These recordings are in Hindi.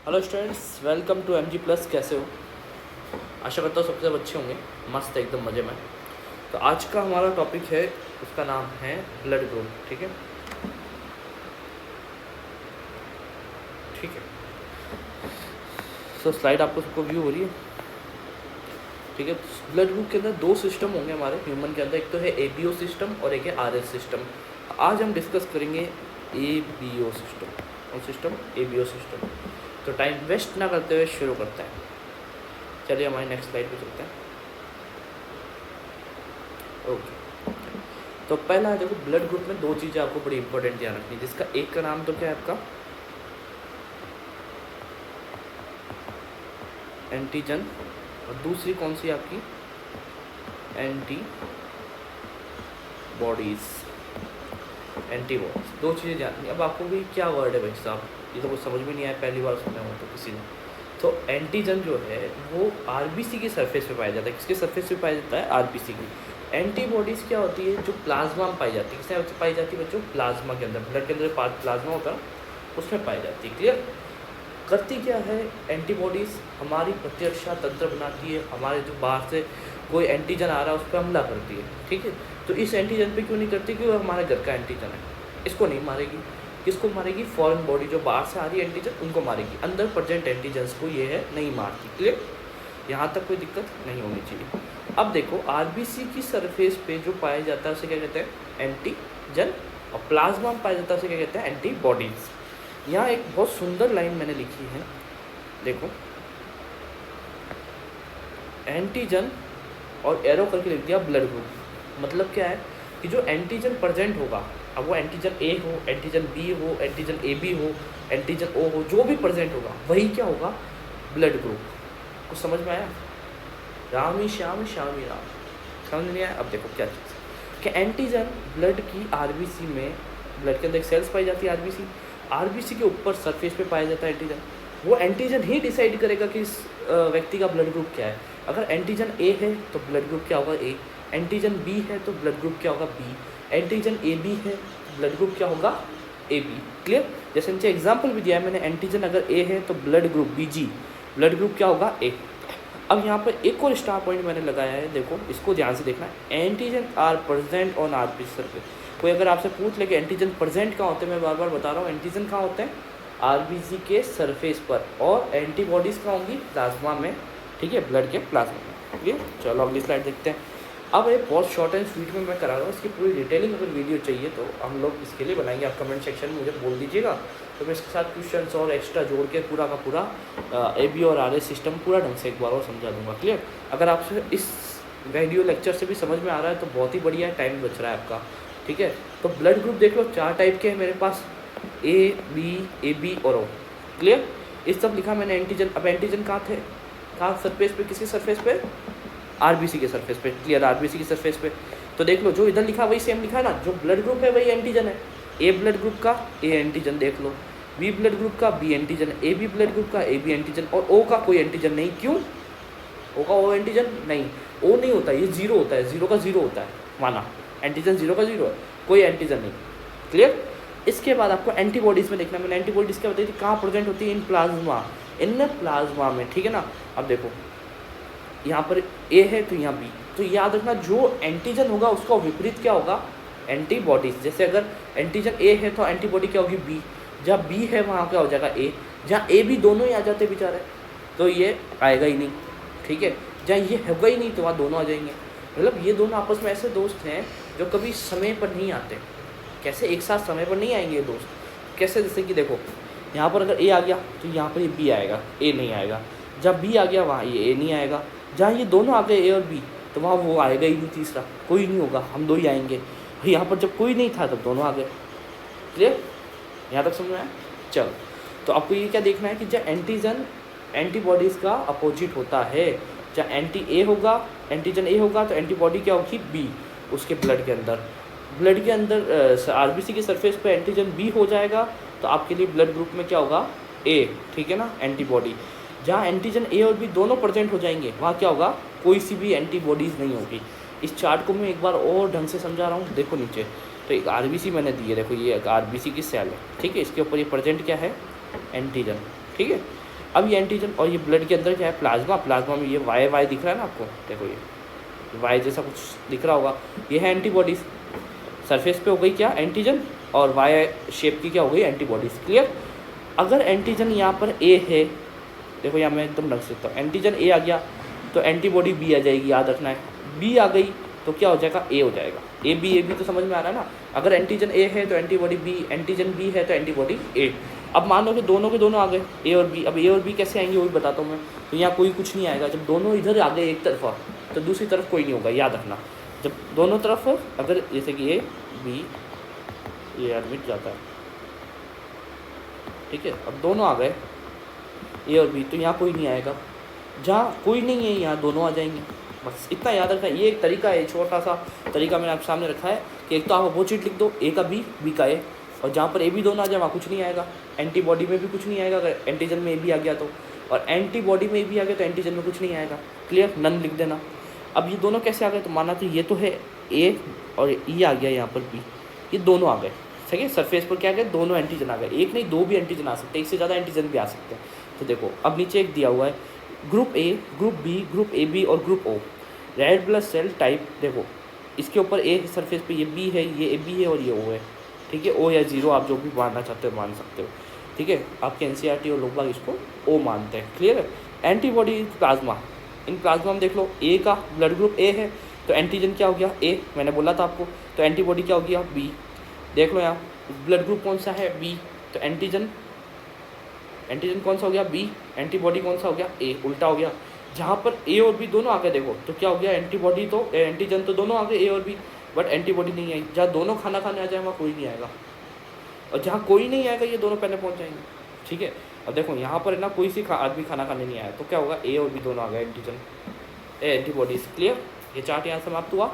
Hello students, welcome to M G plus. कैसे हो? आशा करता हूँ सबसे अच्छे होंगे, मस्त एकदम मज़े में। तो आज का हमारा टॉपिक है, उसका नाम है ब्लड ग्रुप। ठीक है, ठीक है। स्लाइड आपको सबको व्यू हो रही है? ठीक है। ब्लड ग्रुप के अंदर दो सिस्टम होंगे हमारे ह्यूमन के अंदर, एक तो है ABO सिस्टम और एक है RS सिस्टम। आज हम डिस्कस करेंगे ABO सिस्टम और सिस्टम ABO सिस्टम। तो टाइम वेस्ट ना करते हुए शुरू करते हैं। चलिए हमारी नेक्स्ट स्लाइड पे चलते हैं। ओके, तो पहला है, देखो ब्लड ग्रुप में दो चीज़ें आपको बड़ी इंपॉर्टेंट ध्यान रखनी है, जिसका एक का नाम तो क्या है आपका एंटीजन, और दूसरी कौन सी आपकी एंटी बॉडीज़। दो चीज़ें जाननी। अब आपको भी क्या वर्ड है भाई साहब, ये तो कुछ समझ में नहीं आया, पहली बार सुना हो तो किसी ने। तो एंटीजन जो है वो RBC की सरफेस पे पाया जाता है। किसके सरफेस पे पाया जाता है? RBC की। एंटीबॉडीज़ क्या होती है? जो प्लाज्मा में पाई जाती है। किसमें पाई जाती है बच्चों? प्लाज्मा के अंदर। ब्लड के अंदर प्लाज्मा होता है, उसमें पाई जाती है। क्लियर? करती क्या है एंटीबॉडीज़? हमारी प्रतिरक्षा तंत्र बनाती है। हमारे जो बाहर से कोई एंटीजन आ रहा है उस पर हमला करती है। ठीक है, तो इस एंटीजन पे क्यों नहीं करती? क्योंकि वो हमारे घर का एंटीजन है, इसको नहीं मारेगी। किसको मारेगी? फॉरेन बॉडी जो बाहर से आ रही है एंटीजन, उनको मारेगी। अंदर प्रेजेंट एंटीजन्स को ये है नहीं मारती। क्लियर? यहाँ तक कोई दिक्कत नहीं होनी चाहिए। अब देखो RBC की सरफेस पे जो पाया जाता है उसे क्या कहते हैं? एंटीजन। और प्लाज्मा में पाया जाता है उसे क्या कहते हैं? एंटीबॉडीज़। यहाँ एक बहुत सुंदर लाइन मैंने लिखी है, देखो, एंटीजन और एरो करके लिख दिया ब्लड ग्रुप। मतलब क्या है कि जो एंटीजन प्रेजेंट होगा, अब वो एंटीजन A हो, एंटीजन B हो, एंटीजन AB हो, एंटीजन O हो, जो भी प्रेजेंट होगा वही क्या होगा? Blood group. कुछ समझ में आया? राम ही श्याम, श्याम ही राम। समझ नहीं आया? अब देखो क्या चीज़ कि एंटीजन ब्लड की RBC में, ब्लड के अंदर एक सेल्स पाई जाती है RBC के ऊपर सरफेस पे पाया जाता है एंटीजन। वो एंटीजन ही डिसाइड करेगा कि इस व्यक्ति का ब्लड ग्रुप क्या है। अगर एंटीजन A है तो ब्लड ग्रुप क्या होगा? A। एंटीजन B है तो ब्लड ग्रुप क्या होगा? B। एंटीजन AB है तो ब्लड ग्रुप क्या होगा? AB। क्लियर? जैसे नीचे एग्जाम्पल भी दिया है मैंने, एंटीजन अगर A है तो blood group BG, blood group क्या होगा? A। अब यहाँ पर एक और स्टार पॉइंट मैंने लगाया है, देखो इसको ध्यान से देखना है। Antigen are present on RBC surface. कोई अगर आपसे पूछ ले कि एंटीजन प्रेजेंट कहाँ होते हैं, मैं बार बार बता रहा हूँ, एंटीजन कहाँ होते हैं? RBC के सरफेस पर। और एंटीबॉडीज़ कहाँ होंगी? प्लाज्मा में। ठीक है, ब्लड के प्लाज्मा में। ठीक है, चलो अगली स्लाइड देखते हैं। अब ये बहुत शॉर्ट एंड स्वीट में मैं करा रहा हूँ, इसकी पूरी डिटेलिंग अगर वीडियो चाहिए तो हम लोग इसके लिए बनाएंगे। आप कमेंट सेक्शन में मुझे बोल दीजिएगा, तो मैं इसके साथ क्वेश्चंस और एक्स्ट्रा जोड़ के पूरा का पूरा AB और RS सिस्टम पूरा ढंग से एक बार और समझा दूँगा। क्लियर? अगर आपसे इस वीडियो लेक्चर से भी समझ में आ रहा है तो बहुत ही बढ़िया है, टाइम बच रहा है आपका। ठीक है, तो ब्लड ग्रुप देख लो, 4 टाइप के हैं मेरे पास, A, B, AB और O। क्लियर? इस सब लिखा मैंने एंटीजन। अब एंटीजन कहाँ थे? कहाँ सरफेस पे? किसकी सरफेस पे? RBC के सरफेस पे। क्लियर? RBC की सरफेस पे। तो देख लो, जो इधर लिखा वही सेम लिखा है ना, जो ब्लड ग्रुप है वही एंटीजन है। A ब्लड ग्रुप का A एंटीजन देख लो, B ब्लड ग्रुप का B antigen, AB blood group का AB एंटीजन, और O का कोई एंटीजन नहीं। क्यों? O का O एंटीजन नहीं, O नहीं होता, ये जीरो होता है, जीरो का जीरो होता है, माना एंटीजन जीरो का जीरो है, कोई एंटीजन नहीं। क्लियर? इसके बाद आपको एंटीबॉडीज़ में देखना। मैंने एंटीबॉडीज़ क्या बताई थी? कहाँ प्रेजेंट होती है? इन प्लाज्मा, इन प्लाज्मा में। ठीक है ना? अब देखो यहाँ पर A है तो यहाँ B, तो याद रखना जो एंटीजन होगा उसका विपरीत क्या होगा? एंटीबॉडीज़। जैसे अगर एंटीजन A है तो एंटीबॉडी क्या होगी? B। जहाँ B है वहाँ क्या हो जाएगा? A। जहाँ A B दोनों ही आ जाते बेचारे तो ये आएगा ही नहीं। ठीक है, जहाँ ये होगा ही नहीं तो वहाँ दोनों आ जाएंगे। मतलब ये दोनों आपस में ऐसे दोस्त हैं जो कभी समय पर नहीं आते। कैसे? एक साथ समय पर नहीं आएंगे ये दोस्त। कैसे? जैसे कि देखो यहाँ पर अगर A आ गया तो यहाँ पर ये B आएगा, A नहीं आएगा। जब B आ गया वहाँ ये A नहीं आएगा। जहाँ ये दोनों आ गए A और B तो वहाँ वो आएगा ही नहीं, तीसरा कोई नहीं होगा, हम दो ही आएंगे। यहाँ पर जब कोई नहीं था तब दोनों आ गए। क्लियर? यहाँ तक समझ में आया? चलो, तो आपको ये क्या देखना है कि जब एंटीजन एंटीबॉडीज़ का अपोजिट होता है, जब एंटीजन A होगा तो एंटीबॉडी क्या होगी? B। उसके ब्लड के अंदर RBC की सरफेस पे एंटीजन B हो जाएगा तो आपके लिए ब्लड ग्रुप में क्या होगा? A। ठीक है ना? एंटीबॉडी। जहाँ एंटीजन A और B दोनों प्रेजेंट हो जाएंगे वहाँ क्या होगा? कोई सी भी एंटीबॉडीज़ नहीं होगी। इस चार्ट को मैं एक बार और ढंग से समझा रहा हूँ, देखो नीचे तो एक RBC मैंने दी है, देखो ये RBC की सेल है। ठीक है, इसके ऊपर ये प्रेजेंट क्या है? एंटीजन। ठीक है, अब ये एंटीजन और ये ब्लड के अंदर क्या है, प्लाज्मा। प्लाज्मा में ये वाई वाई दिख रहा है ना आपको, देखो ये वाई जैसा कुछ दिख रहा होगा, ये है एंटीबॉडीज़। सरफेस पे हो गई क्या, एंटीजन, और वाई शेप की क्या हो गई, एंटीबॉडीज़। क्लियर। अगर एंटीजन यहाँ पर ए है, देखो यहाँ मैं एकदम रख सकता हूँ, एंटीजन ए आ गया तो एंटीबॉडी बी आ जाएगी, याद रखना है। बी आ गई तो क्या हो जाएगा, ए हो जाएगा। ए बी तो समझ में आ रहा है ना। अगर एंटीजन ए है तो एंटीबॉडी बी, एंटीजन बी है तो एंटीबॉडी ए। अब मान लो कि दोनों के दोनों आ गए, ए और बी। अब ए और बी कैसे आएंगे वो भी बताता हूँ मैं। तो यहाँ कोई कुछ नहीं आएगा, जब दोनों इधर आ गए एक तरफा तो दूसरी तरफ कोई नहीं होगा, याद रखना। जब दोनों तरफ अगर जैसे कि ए बी, ये यार मिट जाता है, ठीक है। अब दोनों आ गए ए और बी, तो यहाँ कोई नहीं आएगा। जहाँ कोई नहीं है यहाँ दोनों आ जाएंगे। बस इतना याद रखना है। ये एक तरीका है, छोटा सा तरीका मैंने आपके सामने रखा है कि एक तो आप अपोजिट लिख दो, ए का बी का ए, और जहाँ पर ए बी दोनों आ जाए वहाँ कुछ नहीं आएगा। एंटीबॉडी में भी कुछ नहीं आएगा अगर एंटीजन में ए बी आ गया तो, और एंटीबॉडी में ए बी आ गया तो एंटीजन में कुछ नहीं आएगा। क्लियर, नन लिख देना। अब ये दोनों कैसे आ गए, तो माना तो ये तो है ए और ई आ गया यहाँ पर बी, ये दोनों आ गए। ठीक है, सरफेस पर क्या आ गए, दोनों एंटीजन आ गए। एक नहीं दो भी एंटीजन आ सकते हैं, एक से ज़्यादा एंटीजन भी आ सकते हैं। तो देखो अब नीचे एक दिया हुआ है, group A, group B, group A B और group O. Red blood cell type, देखो इसके ऊपर ए सरफेस पे, ये बी है, ये ए बी है और ये ओ है। ठीक है, ओ या जीरो आप जो भी मानना चाहते हो मान सकते हो। ठीक है, आपके एनसीईआरटी और लोग बाग इसको ओ मानते हैं। क्लियर है। एंटीबॉडी प्लाज्मा, इन प्लाज्मा में देख लो, ए का ब्लड ग्रुप ए है तो एंटीजन क्या हो गया, ए, मैंने बोला था आपको। तो एंटीबॉडी क्या हो गया, बी। देख लो यहाँ ब्लड ग्रुप कौन सा है, बी, तो एंटीजन कौन सा हो गया, बी। एंटीबॉडी कौन सा हो गया, ए। उल्टा हो गया, जहाँ पर ए और बी दोनों आ गए देखो, तो क्या हो गया, एंटीबॉडी तो एंटीजन तो दोनों आ गए ए और बी, बट एंटीबॉडी नहीं आई। जहाँ दोनों खाना खाने आ जाए वहाँ कोई नहीं आएगा, और जहाँ कोई नहीं आएगा ये दोनों पहले पहुँच जाएंगे। ठीक है, अब देखो यहाँ पर है ना, कोई सी आदमी खाना खाने नहीं आया तो क्या होगा, ए और बी दोनों आ गए, एंटीजन एंटीबॉडीज। क्लियर। ये चार्ट यहाँ समाप्त हुआ।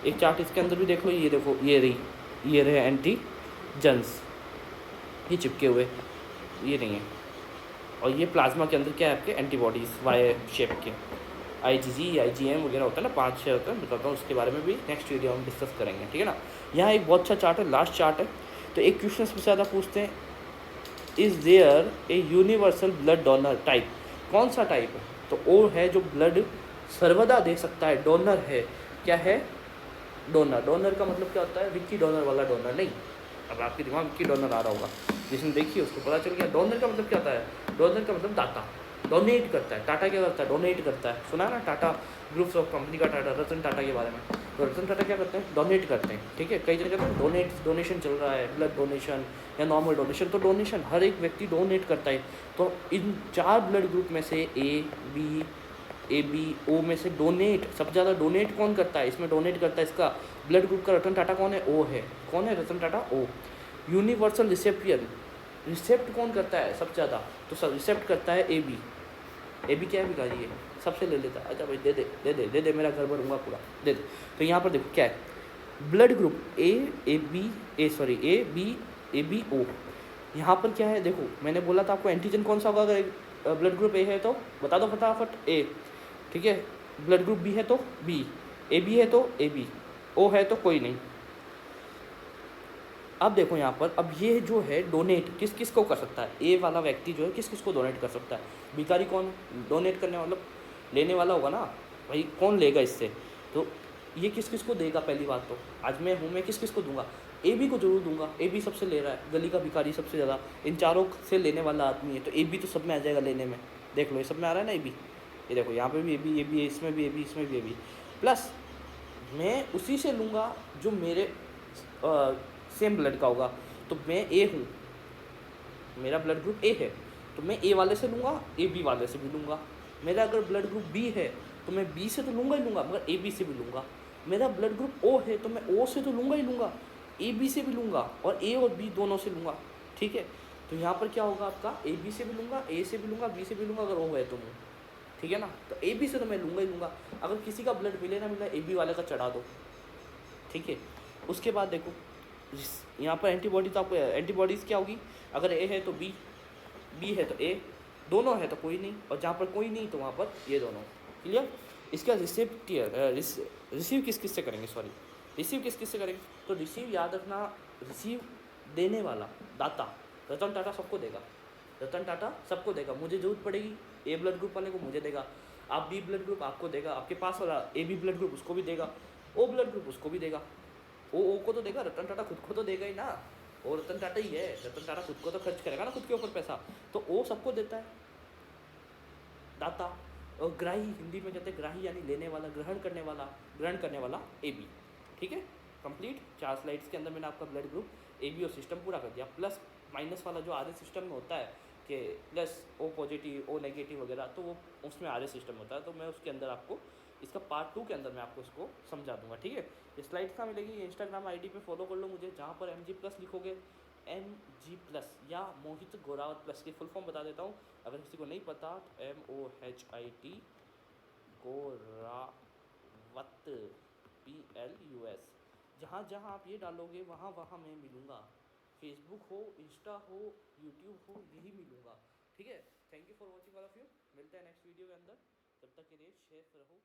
एक चार्ट इसके अंदर भी देख लो, ये देखो ये रहे एंटीजन्स, ये चिपके हुए, ये नहीं है। और ये प्लाज्मा के अंदर क्या है आपके, एंटीबॉडीज़ वाई शेप के, IgG IgM वगैरह होता है ना, 5-6 होता है, बताता हूँ उसके बारे में भी नेक्स्ट वीडियो हम डिस्कस करेंगे। ठीक है ना। यहाँ एक बहुत अच्छा चार्ट है, लास्ट चार्ट है। तो एक क्वेश्चन सबसे ज़्यादा पूछते हैं, is there a universal blood donor type. कौन सा टाइप है, तो ओ है जो ब्लड सर्वदा दे सकता है, डोनर है। क्या है, डोनर। डोनर का मतलब क्या होता है, विक्की डोनर वाला डोनर नहीं। अब आपके दिमाग में विक्की डोनर आ रहा होगा, जिसने देखिए उसको पता चल गया। डोनर का मतलब क्या होता है, डोनर का मतलब दाता, डोनेट करता है। टाटा क्या करता है, डोनेट करता है। सुना है ना टाटा ग्रुप्स ऑफ कंपनी का, टाटा रतन टाटा के बारे में। तो रतन टाटा क्या करते हैं, डोनेट करते हैं। ठीक है, कई जगह पर डोनेशन चल रहा है, ब्लड डोनेशन या नॉर्मल डोनेशन। तो डोनेशन हर एक व्यक्ति डोनेट करता है। तो इन 4 ब्लड ग्रुप में से ए बी ओ में से डोनेट सबसे ज़्यादा डोनेट कौन करता है, इसमें डोनेट करता है इसका ब्लड ग्रुप का रतन टाटा कौन है, ओ है। कौन है, रतन टाटा, ओ। यूनिवर्सल रिसेप्टियन, रिसेप्ट कौन करता है सबसे ज़्यादा, तो सब रिसेप्ट करता है ए बी क्या है, भिखारी है, सबसे ले लेता है। अच्छा भाई दे दे मेरा घर भरूंगा पूरा, दे दे। तो यहाँ पर देखो क्या है, blood group A B A B O. यहाँ पर क्या है, देखो मैंने बोला था आपको एंटीजन कौन सा होगा अगर ब्लड ग्रुप ए है तो, बता दो फटाफट, ए। ठीक है, ब्लड ग्रुप बी है तो बी, ए बी है तो ए बी, ओ है तो कोई नहीं। अब देखो यहाँ पर, अब ये जो है डोनेट किस किस को कर सकता है, ए वाला व्यक्ति जो है किस किस को डोनेट कर सकता है। भिखारी कौन, डोनेट करने मतलब लेने वाला होगा ना भाई, कौन लेगा इससे, तो ये किस किस को देगा। पहली बात तो आज मैं हूँ, मैं किस किस को दूंगा, ए बी को जरूर दूंगा। ए बी सबसे ले रहा है, गली का भिखारी सबसे ज़्यादा इन चारों से लेने वाला आदमी है, तो ए बी तो सब में आ जाएगा लेने में। देख लो ये सब में आ रहा है ना ए बी, ये देखो यहाँ पे भी ए बी है, इसमें भी ए बी, इसमें भी ए बी। प्लस मैं उसी से लूँगा जो मेरे सेम ब्लड का होगा। तो मैं ए हूँ, मेरा ब्लड ग्रुप ए है, तो मैं ए वाले से लूँगा, ए बी वाले से भी लूँगा। मेरा अगर ब्लड ग्रुप बी है तो मैं बी से तो लूँगा ही लूँगा, मगर ए बी से भी लूँगा। मेरा ब्लड ग्रुप ओ है तो मैं ओ से तो लूँगा ही लूँगा, ए बी से भी लूँगा, और ए और बी दोनों से लूँगा। ठीक है, तो यहाँ पर क्या होगा आपका, ए बी से भी लूँगा, ए से भी लूँगा, बी से भी लूँगा, अगर ओ है तो मैं, ठीक है ना। तो ए बी से तो मैं लूँगा ही लूँगा। अगर किसी का ब्लड मिले ना मिले, ए बी वाले का चढ़ा दो। ठीक है, उसके बाद देखो यहाँ पर एंटीबॉडी, तो आपको एंटीबॉडीज़ क्या होगी, अगर ए है तो बी है तो ए, दोनों है तो कोई नहीं, और जहाँ पर कोई नहीं तो वहाँ पर ये दोनों। क्लियर। इसका रिसीव किस किस से करेंगे, रिसीव किस किस से करेंगे, तो रिसीव याद रखना, रिसीव देने वाला, दाता, रतन टाटा सबको देगा। रतन टाटा सबको देगा, मुझे जरूरत पड़ेगी ए ब्लड ग्रुप वाले को मुझे देगा, आप बी ब्लड ग्रुप आपको देगा, आपके पास वाला ए बी ब्लड ग्रुप उसको भी देगा, ओ ब्लड ग्रुप उसको भी देगा, ओ को तो देगा, रतन टाटा खुद को तो देगा ही ना, वो रतन टाटा ही है, रतन टाटा खुद को तो खर्च करेगा ना खुद के ऊपर पैसा, तो ओ सबको देता है, दाता। और ग्राही हिंदी में कहते हैं ग्राही यानी लेने वाला, ग्रहण करने वाला ए बी। ठीक है, कंप्लीट 4 स्लाइड्स के अंदर मैंने आपका ब्लड ग्रुप ए बी और सिस्टम पूरा कर दिया। प्लस माइनस वाला जो आधे सिस्टम में होता है कि plus O positive O negative वगैरह, तो वो उसमें आधे सिस्टम होता है, तो मैं उसके अंदर आपको इसका पार्ट 2 के अंदर मैं आपको इसको समझा दूंगा। ठीक है, ये स्लाइड्स कहाँ मिलेगी, इंस्टाग्राम आईडी पे फॉलो कर लो मुझे, जहाँ पर MG+ लिखोगे, MG+ या मोहित गोरावत प्लस की फुल फॉर्म बता देता हूँ अगर किसी को नहीं पता, तो MOHIT गोरावत PLUS। जहाँ जहाँ आप ये डालोगे वहाँ वहाँ मैं मिलूँगा, फेसबुक हो, इंस्टा हो, यूट्यूब हो, यही मिलूँगा। ठीक है, thank you for watching all of you, मिलते हैं नेक्स्ट वीडियो के अंदर, तब तक के लिए शेयर रहो।